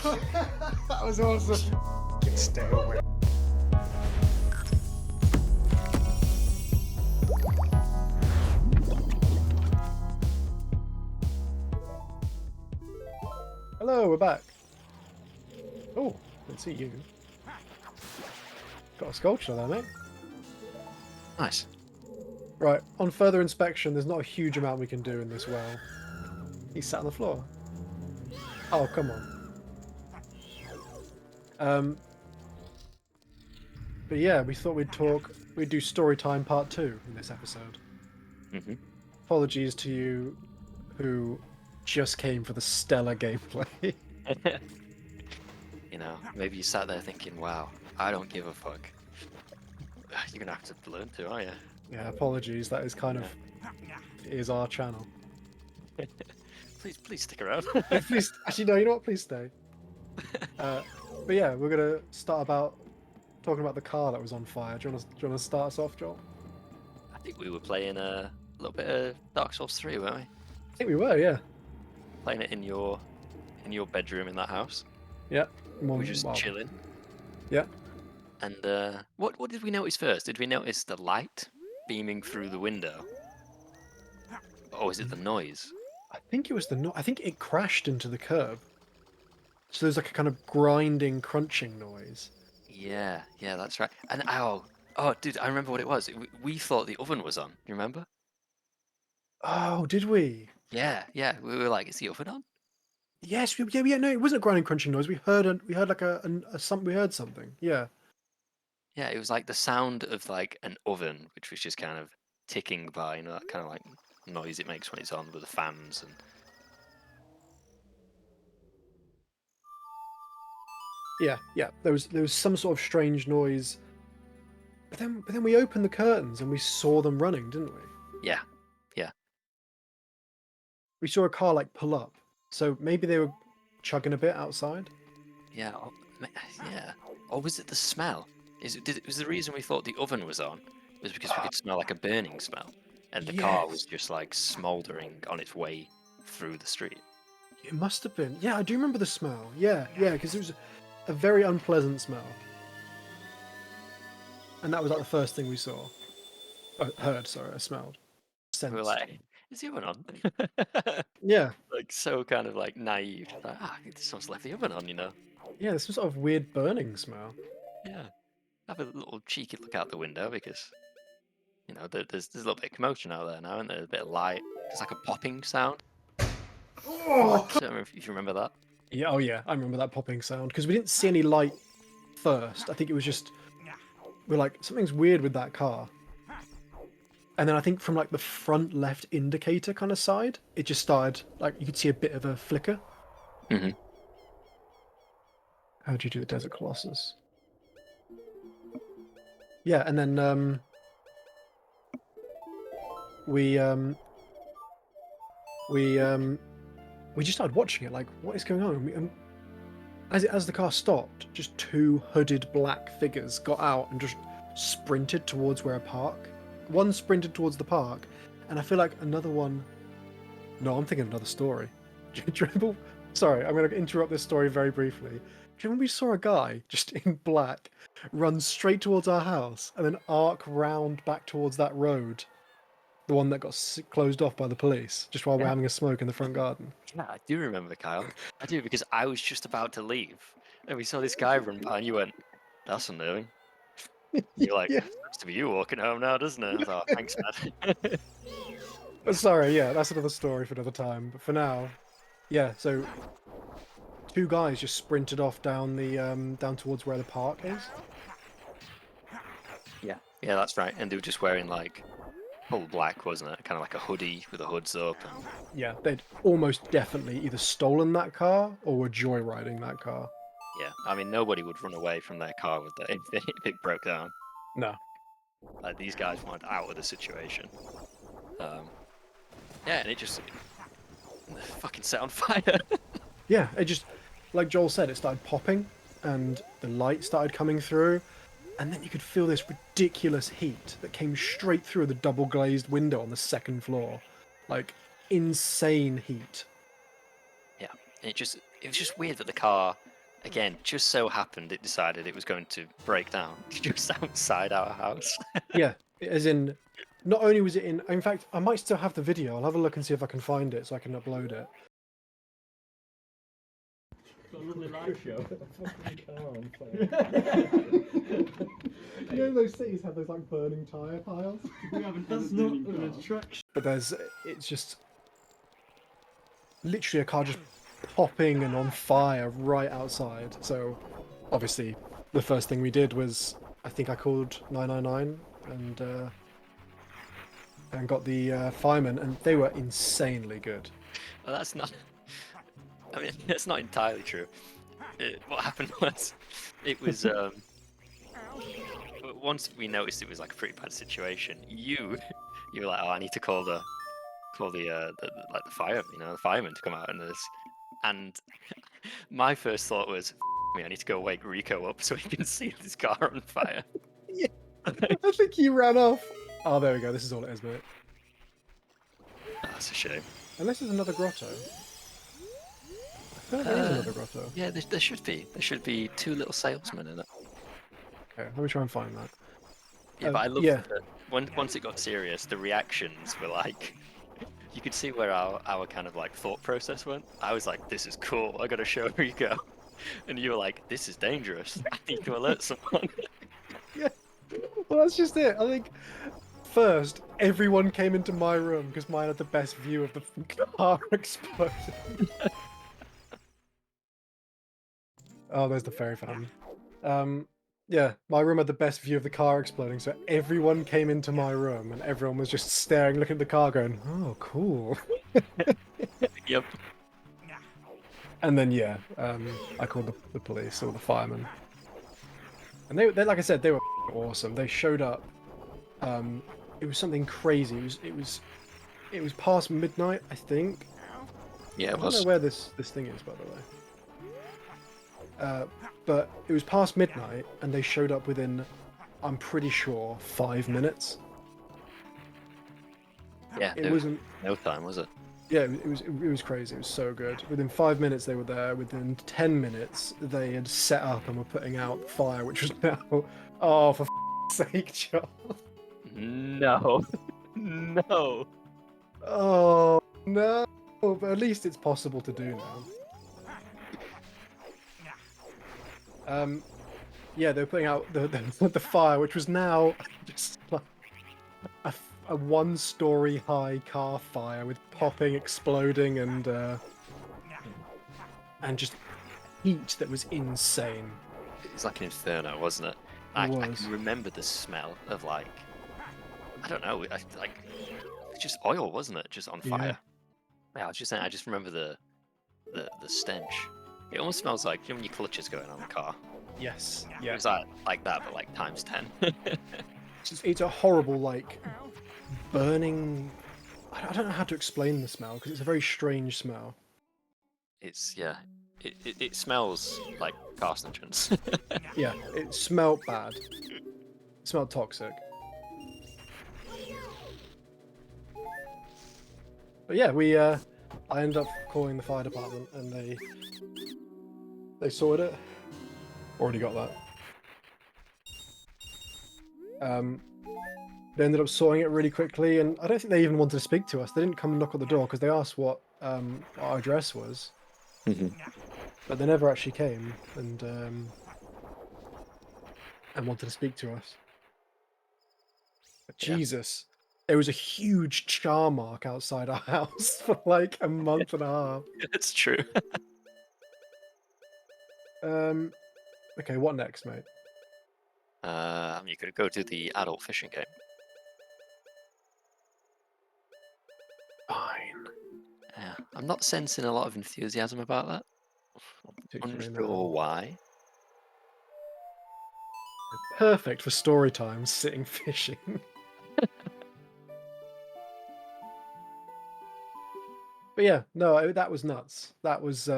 That was awesome. Stay away. Hello, we're back. Oh, let's see you. Got a sculpture there, mate. Nice. Right, on further inspection, there's not a huge amount we can do in this well. He's sat on the floor. Oh, come on. But yeah, we thought we'd do Storytime Part 2 in this episode. Mm-hmm. Apologies to you who just came for the stellar gameplay. You know, maybe you sat there thinking, wow, I don't give a fuck. You're gonna have to learn to, aren't you? Yeah, apologies, that is kind of is our channel. Please stick around. Please, actually, no, you know what? Please stay. But yeah, we're gonna start talking about the car that was on fire. Do you want to start us off, Joel? I think we were playing a little bit of Dark Souls 3, weren't we? I think we were, yeah. Playing it in your bedroom in that house. Yeah. We were just chilling. Yeah. And what did we notice first? Did we notice the light beaming through the window? Or was it the noise? I think it was I think it crashed into the curb. So there's like a kind of grinding, crunching noise. Yeah, that's right. And oh, dude, I remember what it was. We thought the oven was on. You remember? Oh, did we? Yeah. We were like, is the oven on? Yes, yeah. No, it wasn't a grinding, crunching noise. We heard like we heard something. Yeah. Yeah, it was like the sound of like an oven, which was just kind of ticking by. You know, that kind of like noise it makes when it's on with the fans and. Yeah. There was some sort of strange noise. But then we opened the curtains and we saw them running, didn't we? Yeah. We saw a car like pull up. So maybe they were chugging a bit outside. Yeah. Yeah. Or was it the smell? Was the reason we thought the oven was on was because we could smell like a burning smell, and the car was just like smouldering on its way through the street. It must have been. Yeah, I do remember the smell. Yeah, because it was a very unpleasant smell. And that was like the first thing we saw. Heard, sorry, I smelled. Sensed. We were like, is the oven on? Yeah. Like so kind of like naive. Like, someone's left the oven on, you know? Yeah, there's some sort of weird burning smell. Yeah. Have a little cheeky look out the window because, you know, there's a little bit of commotion out there now, and there's a bit of light. There's like a popping sound. Oh! I don't know if you remember that. Yeah, oh yeah, I remember that popping sound because we didn't see any light first. I think it was just we're like something's weird with that car. And then I think from like the front left indicator kind of side, it just started like you could see a bit of a flicker. Mm-hmm. How would you do the Desert Colossus? Yeah, and then we just started watching it. Like, what is going on? And as the car stopped, just two hooded black figures got out and just sprinted towards where a park. One sprinted towards the park, and I feel like another one. No, I'm thinking of another story. Do you remember? Sorry, I'm going to interrupt this story very briefly. Do you remember we saw a guy just in black run straight towards our house and then arc round back towards that road? The one that got closed off by the police just while we're having a smoke in the front garden. Yeah, I do remember, Kyle. I do, because I was just about to leave, and we saw this guy run by, and you went, that's unnerving. You're like, Yeah. looks to be you walking home now, doesn't it? I thought, thanks, man. Sorry, yeah, that's another story for another time. But for now, yeah, so two guys just sprinted off down the down towards where the park is. Yeah, that's right. And they were just wearing like full black, wasn't it? Kind of like a hoodie with the hoods up. And... Yeah, they'd almost definitely either stolen that car or were joyriding that car. Yeah, I mean, nobody would run away from their car with that if it broke down. No. Like, these guys wanted out of the situation. Yeah, and it just fucking set on fire. Yeah, it just, like Joel said, it started popping and the light started coming through, and then you could feel this ridiculous heat that came straight through the double glazed window on the second floor. Like, insane heat. Yeah, And it was just weird that the car, again, just so happened it decided it was going to break down just outside our house. Yeah, as in, not only was it in fact, I might still have the video. I'll have a look and see if I can find it so I can upload it. Got a lovely live show. You know those cities have those like burning tyre piles? That's not an attraction. But it's just literally a car just popping and on fire right outside. So obviously the first thing we did was, I think I called 999 and got the firemen, and they were insanely good. Well, that's not. I mean, that's not entirely true. What happened was, it was once we noticed it was like a pretty bad situation. You were like, oh, I need to call the fire, the fireman to come out into this. And my first thought was, me, I need to go wake Rico up so he can see this car on fire. Yeah, I think he ran off. Oh, there we go. This is all it is, mate. Oh, that's a shame. Unless there's another grotto. I feel like there is another grotto. Yeah, there should be. There should be 2 little salesmen in it. Okay, let me try and find that. Yeah, but I love that once it got serious, the reactions were like, you could see where our kind of like thought process went. I was like, this is cool, I gotta show Rico. And you were like, this is dangerous, I need to alert someone. Yeah, well that's just it. I think first, everyone came into my room because mine had the best view of the car exploding. Oh, there's the fairy fountain. Yeah, my room had the best view of the car exploding, so everyone came into my room and everyone was just staring, looking at the car going, oh, cool. Yep. And then, yeah, I called the police or the firemen. And they like I said, they were awesome. They showed up. It was something crazy. It was past midnight, I think. Yeah, it I don't was. know where this thing is, by the way. But it was past midnight, and they showed up within, I'm pretty sure, 5 minutes. Yeah, It wasn't. No time, was it? Yeah, it was crazy. It was so good. Within 5 minutes they were there. Within 10 minutes they had set up and were putting out the fire, which was now. Oh, for sake, John. No. No. Oh no! But at least it's possible to do now. Yeah, they were putting out the fire, which was now just like a 1-story high car fire with popping, exploding, and just heat that was insane. It was like an inferno, wasn't it? I can remember the smell of like, I don't know, like just oil, wasn't it? Just on fire. Yeah, I was just saying. I just remember the stench. It almost smells like, when your clutch is going on the car. Yes. It Yeah. was like that, but like times 10. It's a horrible, like, burning. I don't know how to explain the smell because it's a very strange smell. It's it smells like carcinogens. Yeah, it smelled bad. It smelled toxic. But yeah, I ended up calling the fire department and they sorted it. Already got that. They ended up sorting it really quickly, and I don't think they even wanted to speak to us. They didn't come and knock on the door because they asked what our address was. But they never actually came and wanted to speak to us. But Yeah. Jesus, there was a huge char mark outside our house for like a month and a half. It's true. Okay, what next, mate? You could go to the adult fishing game. Fine. Yeah, I'm not sensing a lot of enthusiasm about that. Particularly Unsure now. why. Perfect for story time, sitting fishing. But yeah, no, that was nuts. That was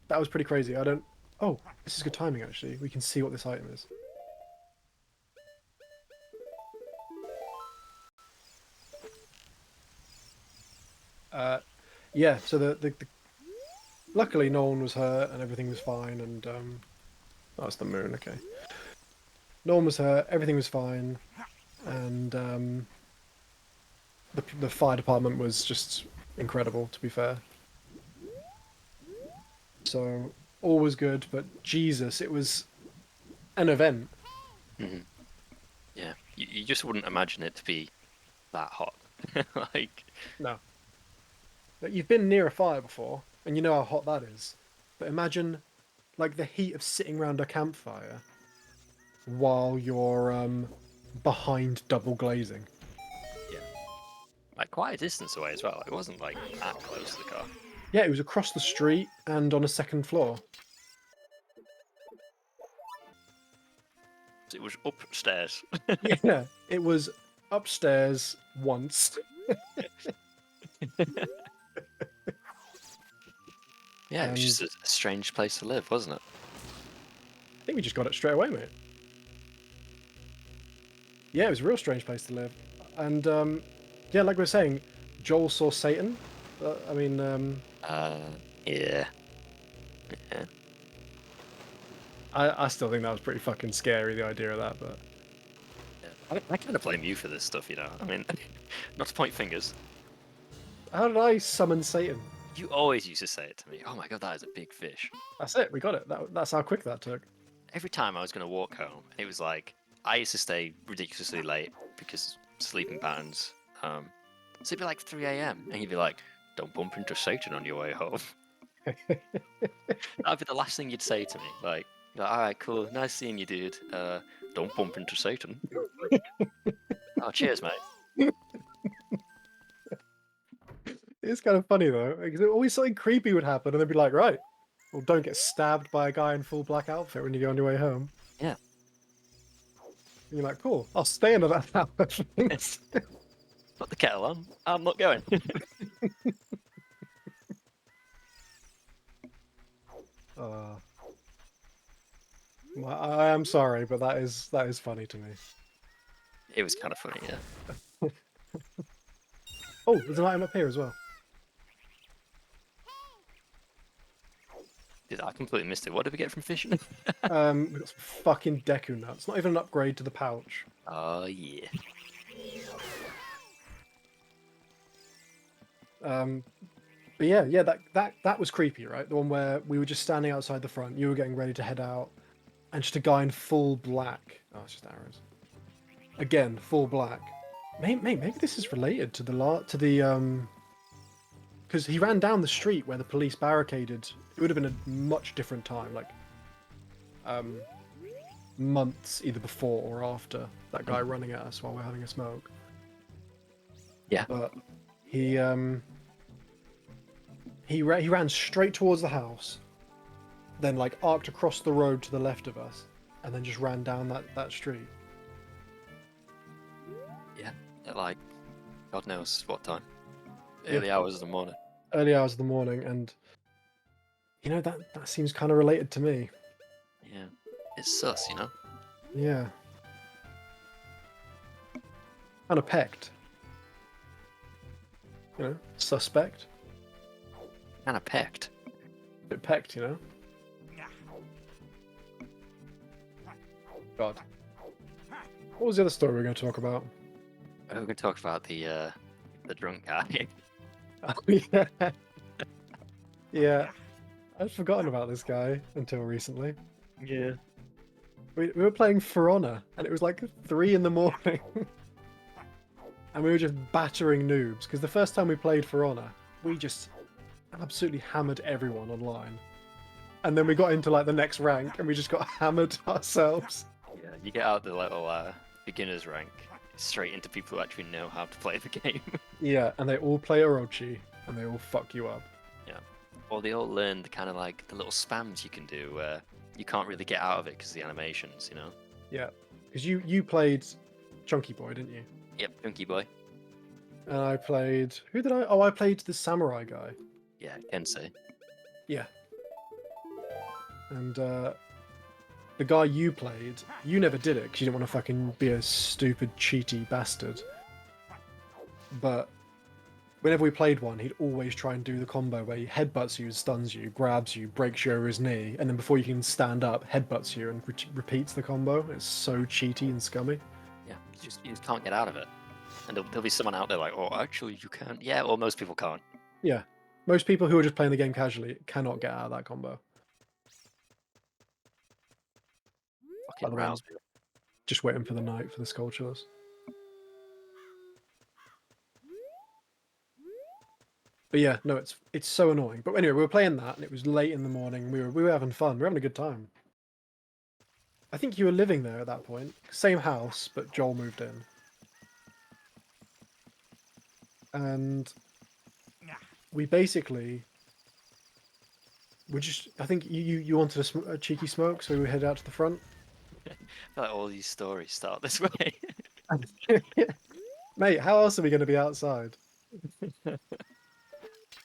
pretty crazy. I don't. Oh, this is good timing actually. We can see what this item is. Yeah. So the luckily no one was hurt and everything was fine. And that's the moon. Okay. No one was hurt. Everything was fine, and the fire department was just incredible. To be fair, so all was good. But Jesus, it was an event. Hmm. Yeah, you just wouldn't imagine it to be that hot. Like, No, but you've been near a fire before, and you know how hot that is. But imagine, like the heat of sitting around a campfire while you're behind double glazing. yeah, like quite a distance away as well. It wasn't like that close to the car. Yeah, it was across the street and on a second floor. It was upstairs. Yeah, it was upstairs once. Yeah, it was And just a strange place to live, wasn't it? I think we just got it straight away, mate. Yeah, it was a real strange place to live. And yeah, like we were saying, Joel saw Satan. I mean, Yeah. Yeah. I still think that was pretty fucking scary, the idea of that. But I kind of blame you for this stuff, you know. I mean, not to point fingers. how did I summon Satan? You always used to say it to me. Oh my god, that is a big fish. That's it. We got it. That's how quick that took. Every time I was going to walk home, it was like I used to stay ridiculously late because sleeping patterns. So it'd be like 3 a.m. and you'd be like, "Don't bump into Satan on your way home." That'd be the last thing you'd say to me. Like, "All right, cool, nice seeing you, dude. Don't bump into Satan." Oh, cheers, mate. It's kind of funny though, because always something creepy would happen, and they'd be like, "Right, well, don't get stabbed by a guy in full black outfit when you go on your way home." Yeah. And you're like, "Cool, I'll stay under that hour." Thanks. Put the kettle on. I'm not going. Uh, I am sorry, but that is funny to me. It was kind of funny, yeah. Oh, there's an item up here as well. I completely missed it. What did we get from fishing? We got some fucking Deku nuts. Not even an upgrade to the pouch. Oh yeah. But yeah, that was creepy, right? The one where we were just standing outside the front, you were getting ready to head out, and just a guy in full black. Oh, it's just arrows. Again, full black. Maybe this is related to because he ran down the street where the police barricaded. It would have been a much different time, like months either before or after that guy running at us while we're having a smoke. Yeah. But he ran straight towards the house, then like arced across the road to the left of us, and then just ran down that street. Yeah. At like, God knows what time. Early hours of the morning. Early hours of the morning, and you know that seems kind of related to me. Yeah. It's sus, you know? Yeah. Kind of pecked. You know, suspect. Kind of pecked. Bit pecked, you know. God. What was the other story we were going to talk about? We're going to talk about the drunk guy. Oh, yeah. Yeah. I'd forgotten about this guy until recently. Yeah. We were playing For Honor, and it was like 3 in the morning. And we were just battering noobs, because the first time we played For Honor, we just absolutely hammered everyone online. And then we got into like the next rank, and we just got hammered ourselves. Yeah, you get out the little beginner's rank straight into people who actually know how to play the game. Yeah, and they all play Orochi, and they all fuck you up. Yeah. Or they all learn the kind of like the little spams you can do where you can't really get out of it because of the animations, you know? Yeah, because you played Chunky Boy, didn't you? Yep, Junkie Boy. And I played... Who did I... Oh, I played the samurai guy. Yeah, Kensei. Yeah. And the guy you played, you never did it because you didn't want to fucking be a stupid, cheaty bastard. But whenever we played one, he'd always try and do the combo where he headbutts you, stuns you, grabs you, breaks you over his knee, and then before you can stand up, headbutts you and repeats the combo. It's so cheaty and scummy. Yeah, you just can't get out of it. And there'll be someone out there like, oh, actually, you can't. Yeah, well, most people can't. Yeah. Most people who are just playing the game casually cannot get out of that combo. Fucking the way, rouse me. Just waiting for the night for the sculptures. But yeah, no, it's so annoying. But anyway, we were playing that, and it was late in the morning. We were having fun. We were having a good time. I think you were living there at that point. Same house, but Joel moved in. And we basically I think you wanted a cheeky smoke, so we head out to the front. I feel like all these stories start this way. Mate, how else are we going to be outside?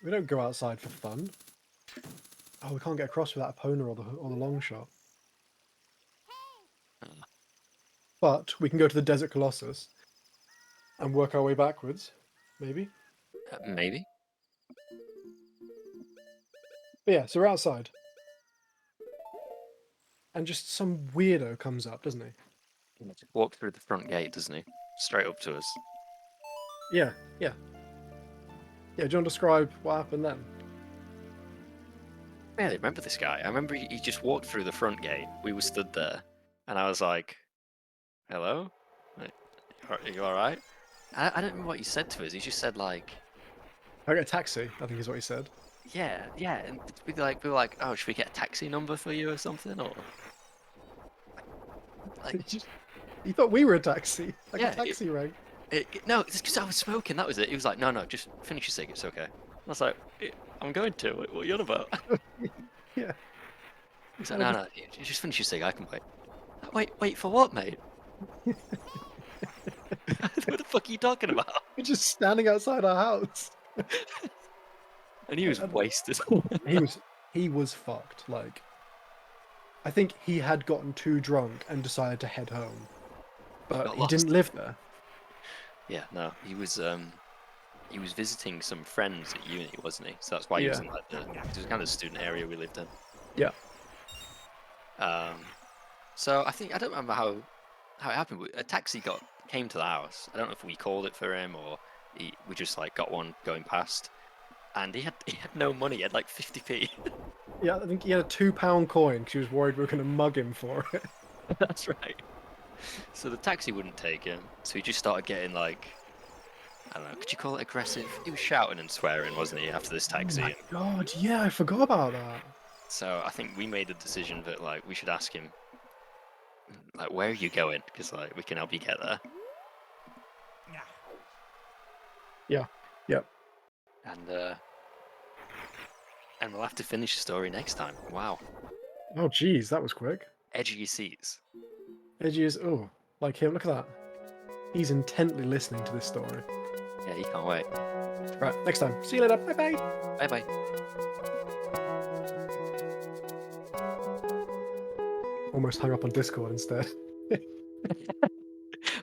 We don't go outside for fun. Oh, we can't get across without a Pona or the long shot. But we can go to the Desert Colossus and work our way backwards, maybe. Maybe. But yeah, so we're outside. And just some weirdo comes up, doesn't he? He just walks through the front gate, doesn't he? Straight up to us. Yeah. Yeah, do you want to describe what happened then? Yeah, I remember this guy. I remember he just walked through the front gate. We were stood there, and I was like, hello? Like, are you alright? I don't remember what he said to us. He just said, like, I get a taxi, I think is what he said. yeah. And we were like, oh, should we get a taxi number for you or something? Or like, He thought we were a taxi, like Yeah, a taxi rank. no, it's because I was smoking. That was it. He was like, no, just finish your cig. It's okay. I was like, I'm going to. What are you on about? Yeah. He's like, no, you just finish your cig. I can wait. Wait for what, mate? What the fuck are you talking about? We're just standing outside our house. And he was wasted. He was fucked. Like, I think he had gotten too drunk and decided to head home, but got he lost. didn't live there. Yeah, no, he was visiting some friends at uni, wasn't he? So that's why he was Yeah. in like it was kind of the student area we lived in. Yeah. So I don't remember how it happened. A taxi came to the house. I don't know if we called it for him or we just like got one going past, and he had no money. He had like 50p. Yeah, I think he had a £2 coin because he was worried we were going to mug him for it. That's right. So the taxi wouldn't take him. So he just started getting like, I don't know, could you call it aggressive? He was shouting and swearing, wasn't he, after this taxi? Oh my god, yeah, I forgot about that. So I think we made a decision that like we should ask him, like, where are you going? Because like we can help you get there. Yeah. Yep. And we'll have to finish the story next time. Wow. Oh, geez, that was quick. Edge of your seats. Edgy is, like him, look at that. He's intently listening to this story. Yeah, he can't wait. Right, next time. See you later. Bye-bye. Bye bye. Almost hung up on Discord instead.